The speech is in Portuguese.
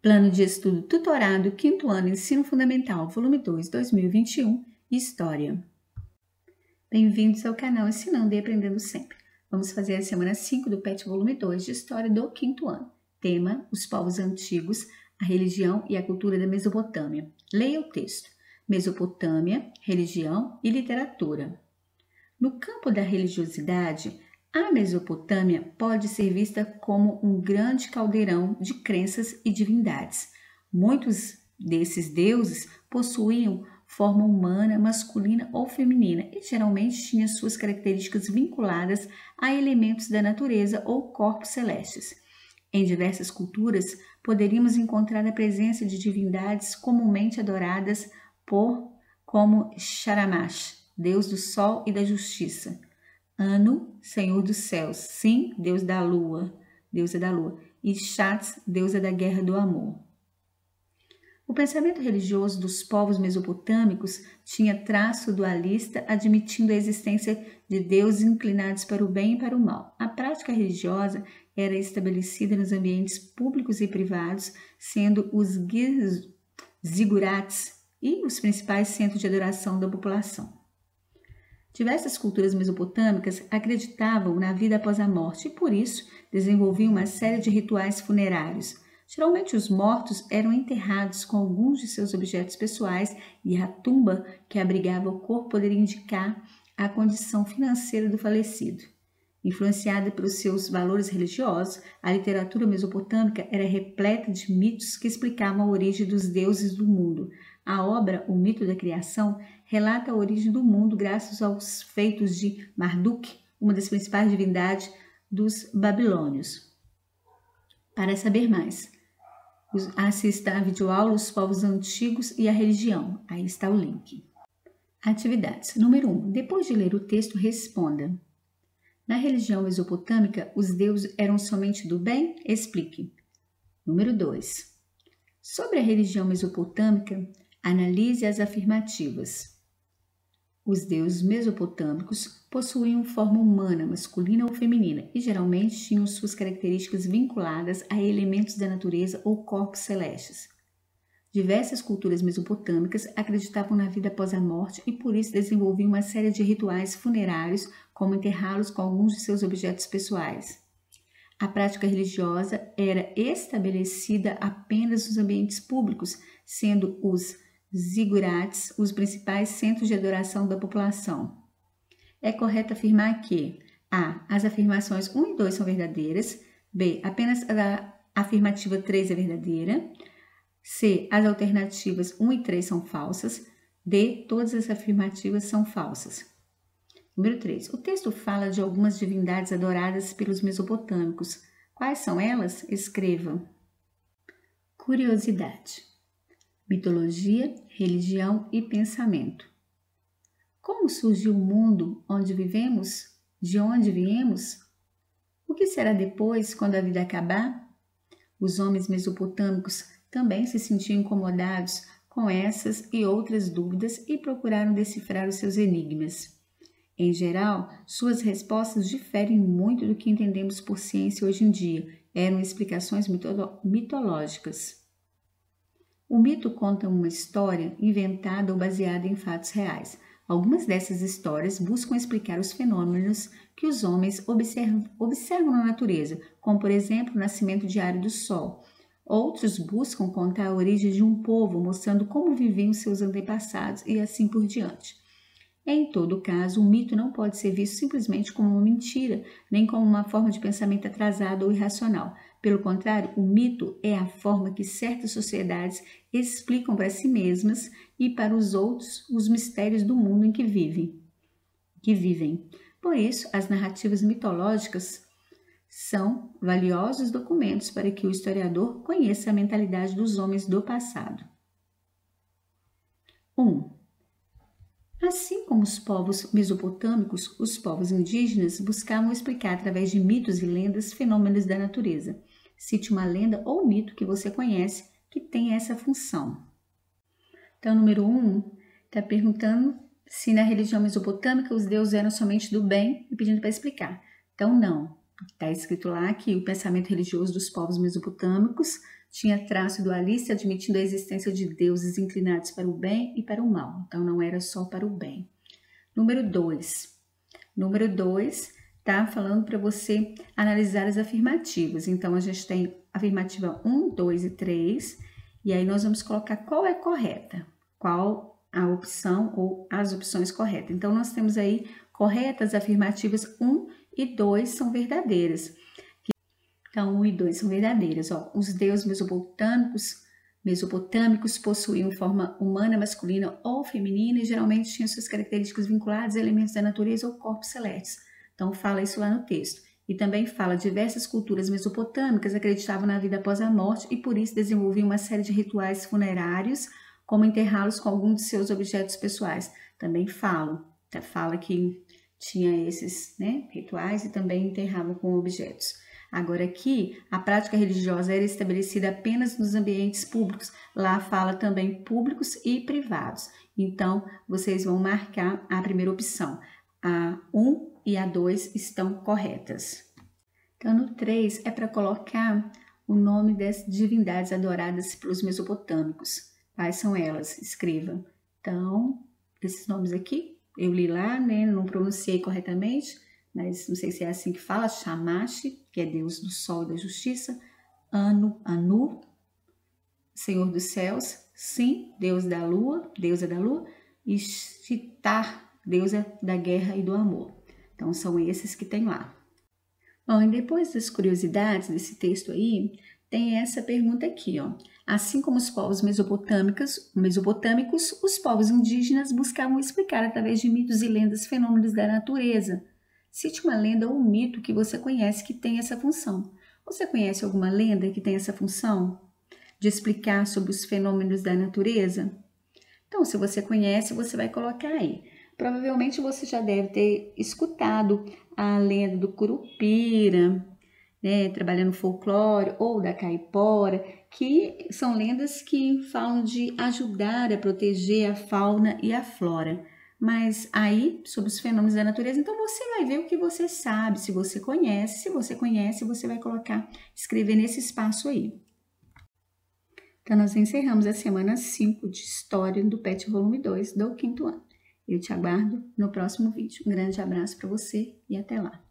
Plano de Estudo Tutorado, 5º ano, Ensino Fundamental, volume 2, 2021, História. Bem-vindos ao canal Ensinando e Aprendendo Sempre. Vamos fazer a semana 5 do PET volume 2 de História do 5º ano. Tema: Os povos antigos, a religião e a cultura da Mesopotâmia. Leia o texto. Mesopotâmia, religião e literatura. No campo da religiosidade, a Mesopotâmia pode ser vista como um grande caldeirão de crenças e divindades. Muitos desses deuses possuíam forma humana, masculina ou feminina e geralmente tinham suas características vinculadas a elementos da natureza ou corpos celestes. Em diversas culturas, poderíamos encontrar a presença de divindades comumente adoradas como Shamash, deus do sol e da justiça; Anu, senhor dos céus; Sin, deus da lua, deusa da lua; e Shats, deusa da guerra e do amor. O pensamento religioso dos povos mesopotâmicos tinha traço dualista, admitindo a existência de deuses inclinados para o bem e para o mal. A prática religiosa era estabelecida nos ambientes públicos e privados, sendo os zigurates e os principais centros de adoração da população. Diversas culturas mesopotâmicas acreditavam na vida após a morte e, por isso, desenvolviam uma série de rituais funerários. Geralmente, os mortos eram enterrados com alguns de seus objetos pessoais e a tumba que abrigava o corpo poderia indicar a condição financeira do falecido. Influenciada pelos seus valores religiosos, a literatura mesopotâmica era repleta de mitos que explicavam a origem dos deuses do mundo. A obra O Mito da Criação relata a origem do mundo graças aos feitos de Marduk, uma das principais divindades dos babilônios. Para saber mais, assista a videoaula Os Povos Antigos e a Religião. Aí está o link. Atividades. Número 1. Depois de ler o texto, responda. Na religião mesopotâmica, os deuses eram somente do bem? Explique. Número 2. Sobre a religião mesopotâmica, analise as afirmativas. Os deuses mesopotâmicos possuíam forma humana, masculina ou feminina, e geralmente tinham suas características vinculadas a elementos da natureza ou corpos celestes. Diversas culturas mesopotâmicas acreditavam na vida após a morte e por isso desenvolviam uma série de rituais funerários, como enterrá-los com alguns de seus objetos pessoais. A prática religiosa era estabelecida apenas nos ambientes públicos, sendo os zigurates os principais centros de adoração da população. É correto afirmar que a. As afirmações 1 e 2 são verdadeiras. B. Apenas a afirmativa 3 é verdadeira. C. As alternativas 1 e 3 são falsas. D. Todas as afirmativas são falsas. Número 3. O texto fala de algumas divindades adoradas pelos mesopotâmicos. Quais são elas? Escreva. Curiosidade. Mitologia, religião e pensamento. Como surgiu o mundo onde vivemos? De onde viemos? O que será depois, quando a vida acabar? Os homens mesopotâmicos também se sentiam incomodados com essas e outras dúvidas e procuraram decifrar os seus enigmas. Em geral, suas respostas diferem muito do que entendemos por ciência hoje em dia. Eram explicações mitológicas. O mito conta uma história inventada ou baseada em fatos reais. Algumas dessas histórias buscam explicar os fenômenos que os homens observam na natureza, como, por exemplo, o nascimento diário do Sol. Outros buscam contar a origem de um povo, mostrando como viviam seus antepassados e assim por diante. Em todo caso, o mito não pode ser visto simplesmente como uma mentira, nem como uma forma de pensamento atrasado ou irracional. Pelo contrário, o mito é a forma que certas sociedades explicam para si mesmas e para os outros os mistérios do mundo em que vivem. Por isso, as narrativas mitológicas são valiosos documentos para que o historiador conheça a mentalidade dos homens do passado. 1. Assim como os povos mesopotâmicos, os povos indígenas buscavam explicar através de mitos e lendas fenômenos da natureza. Cite uma lenda ou mito que você conhece que tem essa função. Então, número 1 está perguntando se na religião mesopotâmica os deuses eram somente do bem e pedindo para explicar. Então, não. Está escrito lá que o pensamento religioso dos povos mesopotâmicos tinha traço dualista, admitindo a existência de deuses inclinados para o bem e para o mal. Então, não era só para o bem. Número 2. Número 2 tá falando para você analisar as afirmativas. Então, a gente tem afirmativa 1, 2 e 3. E aí, nós vamos colocar qual é correta. Qual a opção ou as opções corretas. Então, nós temos aí corretas afirmativas 1 e 2 são verdadeiras. Então, 1 e 2 são verdadeiras. Ó, os deuses mesopotâmicos possuíam forma humana, masculina ou feminina e geralmente tinham suas características vinculadas a elementos da natureza ou corpos celestes. Então, fala isso lá no texto. E também fala diversas culturas mesopotâmicas acreditavam na vida após a morte e por isso desenvolviam uma série de rituais funerários, como enterrá-los com algum de seus objetos pessoais. Também fala que tinha esses, né, rituais e também enterravam com objetos. Agora aqui, a prática religiosa era estabelecida apenas nos ambientes públicos. Lá fala também públicos e privados. Então, vocês vão marcar a primeira opção. A 1 e a 2 estão corretas. Então, no 3 é para colocar o nome das divindades adoradas pelos mesopotâmicos. Quais são elas? Escreva. Então, esses nomes aqui, eu li lá, né? Não pronunciei corretamente, mas não sei se é assim que fala. Shamash, que é deus do sol e da justiça. Anu, senhor dos céus. Sim, deusa da lua. E Shitar, deusa da guerra e do amor. Então, são esses que tem lá. Bom, e depois das curiosidades desse texto aí, tem essa pergunta aqui, ó. Assim como os povos mesopotâmicos, os povos indígenas buscavam explicar através de mitos e lendas fenômenos da natureza. Cite uma lenda ou um mito que você conhece que tem essa função. Você conhece alguma lenda que tem essa função de explicar sobre os fenômenos da natureza? Então, se você conhece, você vai colocar aí. Provavelmente você já deve ter escutado a lenda do Curupira, né, trabalhando folclore, ou da Caipora, que são lendas que falam de ajudar a proteger a fauna e a flora. Mas aí, sobre os fenômenos da natureza, então você vai ver o que você sabe, se você conhece. Se você conhece, você vai colocar, escrever nesse espaço aí. Então, nós encerramos a semana 5 de História do PET Volume 2 do 5º ano. Eu te aguardo no próximo vídeo. Um grande abraço para você e até lá.